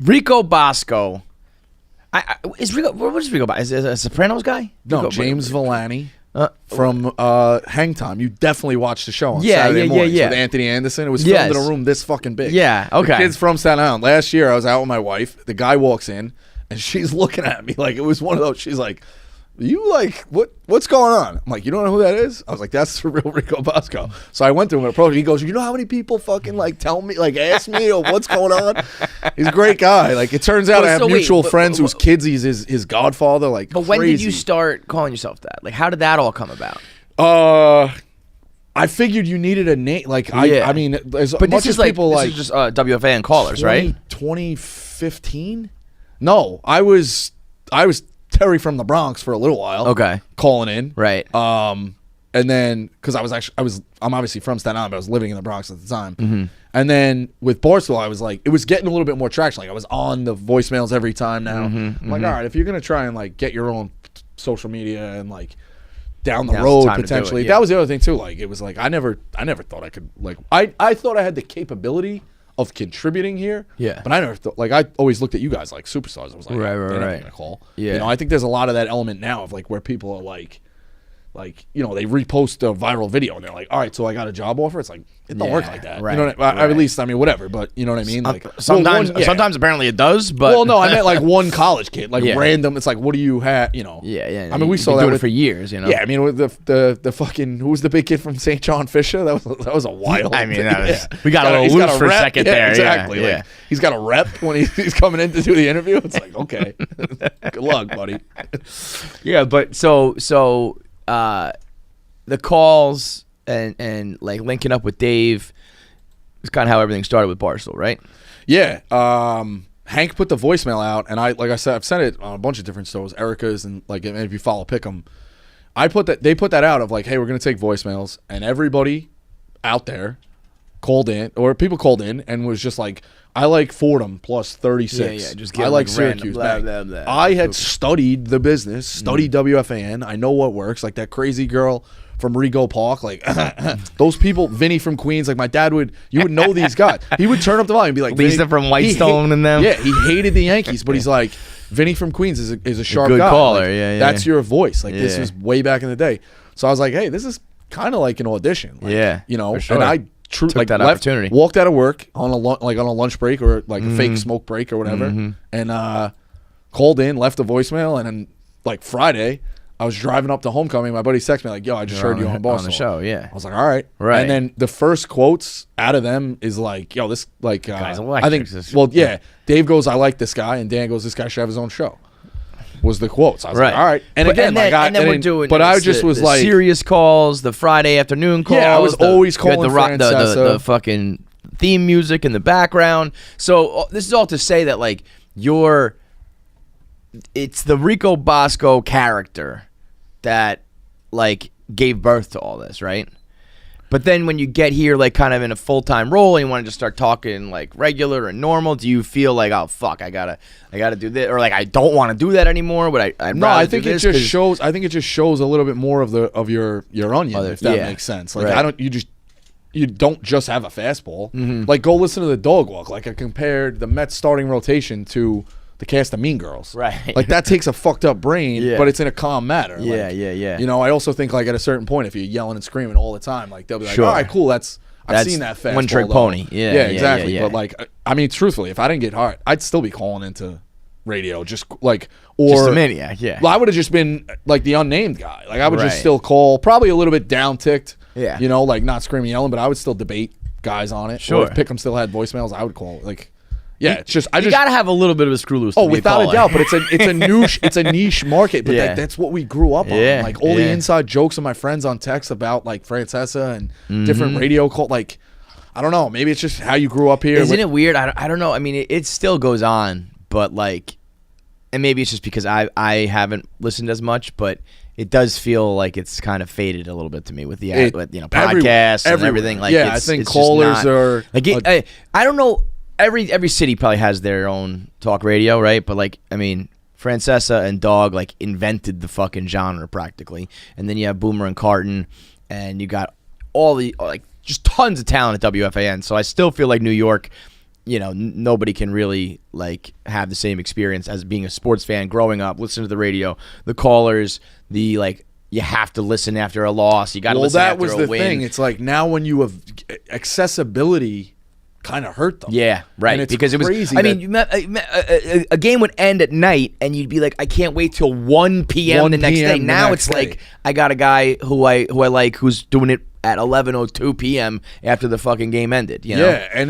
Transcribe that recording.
Rico Bosco. What is Rico Bosco? Is it a Sopranos guy? No, James Villani from Hang Time. You definitely watched the show on Saturday mornings with Anthony Anderson. It was filmed in a room this fucking big. Yeah, okay. The kid's from Staten Island. Last year, I was out with my wife. The guy walks in, and she's looking at me like it was one of those. She's like, "You like what's going on?" I'm like, "You don't know who that is?" I was like, "That's the real Rico Bosco." So I went to him and approached him. He goes, "You know how many people fucking like tell me, like ask me or what's going on?" He's a great guy. Like it turns out I have mutual friends whose kids he's his godfather. Like, but when did you start calling yourself that? Like, how did that all come about? I figured you needed a name. Like I mean, as but much this is as people this is just WFAN callers, right? 2015? No, I was Terry from the Bronx for a little while. Okay. Calling in. Right. And then because I'm obviously from Staten Island, but I was living in the Bronx at the time. Mm-hmm. And then with Barstool, I was like, it was getting a little bit more traction. Like I was on the voicemails every time now. I'm like, all right, if you're gonna try and like get your own social media and like down the road potentially, that was the other thing too. Like it was like I never thought I could like I thought I had the capability of contributing here. Yeah. But I never thought, like I always looked at you guys like superstars. I was like, they're not gonna call. Yeah. You know, I think there's a lot of that element now of like where people are like, you know, they repost a viral video and they're like, all right, so I got a job offer. It's like, it don't work like that. Right. You know what I mean? At least, I mean, whatever, but you know what I mean? Like sometimes apparently it does, but. Well, no, I meant like one college kid, like random. It's like, what do you have, you know? Yeah. I mean, we saw that doing it for years, you know? Yeah, I mean, with the fucking, who was the big kid from St. John Fisher? That was a wild. I mean, we got a little loose for a second there. Exactly. Yeah. Like, he's got a rep when he's coming in to do the interview. It's like, okay, good luck, buddy. Yeah, but so, the calls and like linking up with Dave is kind of how everything started with Barstool, right? Yeah. Hank put the voicemail out, and like I said, I've sent it on a bunch of different shows, Erica's, and like if you follow Pick'em, they put that out of like, hey, we're gonna take voicemails, and everybody out there called in, or people called in, and was just like, I like Fordham plus 36. Yeah, just I like Syracuse. Blah, blah, blah. I had studied the business, studied WFAN. I know what works. Like that crazy girl from Rego Park, like those people, Vinny from Queens, like my dad you would know these guys. He would turn up the volume and be like, Lisa from Whitestone and them. Yeah, he hated the Yankees, but he's like, Vinny from Queens is a sharp good guy. Caller, like, that's your voice. Like this was way back in the day. So I was like, hey, this is kind of like an audition. Like, you know, sure. and I took that opportunity. Walked out of work on a lunch break or like a fake smoke break or whatever, and called in, left a voicemail, and then like Friday, I was driving up to homecoming. My buddy texted me like, "Yo, I just heard you on Barstool." On the show, yeah. I was like, "All right." And then the first quotes out of them is like, "Yo, this like guy's I think Dave goes, I like this guy," and Dan goes, "This guy should have his own show." Was the quotes. I was like, all right. And again, we're doing. But I just was like serious calls, the Friday afternoon calls. Yeah, I was always calling the fucking theme music in the background. So this is all to say that like it's the Rico Bosco character that like gave birth to all this, right? But then when you get here, like kind of in a full-time role, and you want to just start talking like regular and normal, do you feel like, oh fuck, I gotta do this, or like I don't want to do that anymore? But I think it just shows. I think it just shows a little bit more of your onion, if that makes sense. Like you don't just have a fastball. Like go listen to the dog walk. Like I compared the Mets starting rotation to the cast of Mean Girls. Right. Like that takes a fucked up brain, but it's in a calm manner. Yeah, like, yeah. You know, I also think like at a certain point, if you're yelling and screaming all the time, like they'll be like, all right, cool, I've seen that fastball. One trick pony. Yeah, exactly. Yeah. But like, I mean, truthfully, if I didn't get hurt, I'd still be calling into radio, just a maniac. Yeah. Well, I would have just been like the unnamed guy. Like I would just still call, probably a little bit down ticked. Yeah. You know, like not screaming, yelling, but I would still debate guys on it. Sure. Or if Pick'em still had voicemails, I would call like. Yeah, it's just you gotta have a little bit of a screw loose. Oh, without a doubt, but it's a niche market. But that's what we grew up on. Like all the inside jokes of my friends on text about like Francesa and different radio call. Like I don't know, maybe it's just how you grew up here. Isn't it weird? I don't know. I mean, it still goes on, but like, and maybe it's just because I haven't listened as much, but it does feel like it's kind of faded a little bit to me with the podcasts and everything. Like I think callers are like I don't know. Every city probably has their own talk radio, right? But like, I mean, Francesa and Dog like invented the fucking genre practically, and then you have Boomer and Carton, and you got all the like just tons of talent at WFAN. So I still feel like New York nobody can really like have the same experience as being a sports fan growing up, listening to the radio, the callers, the like. You have to listen after a loss. You got to listen after a win. Well, that was the thing. It's like now when you have accessibility, kind of hurt them. Yeah, right. And it's because crazy. A game would end at night, and you'd be like, I can't wait till 1 p.m. the next day. Now it's like I got a guy who I like who's doing it at 11:02 p.m. after the fucking game ended. You know? Yeah, and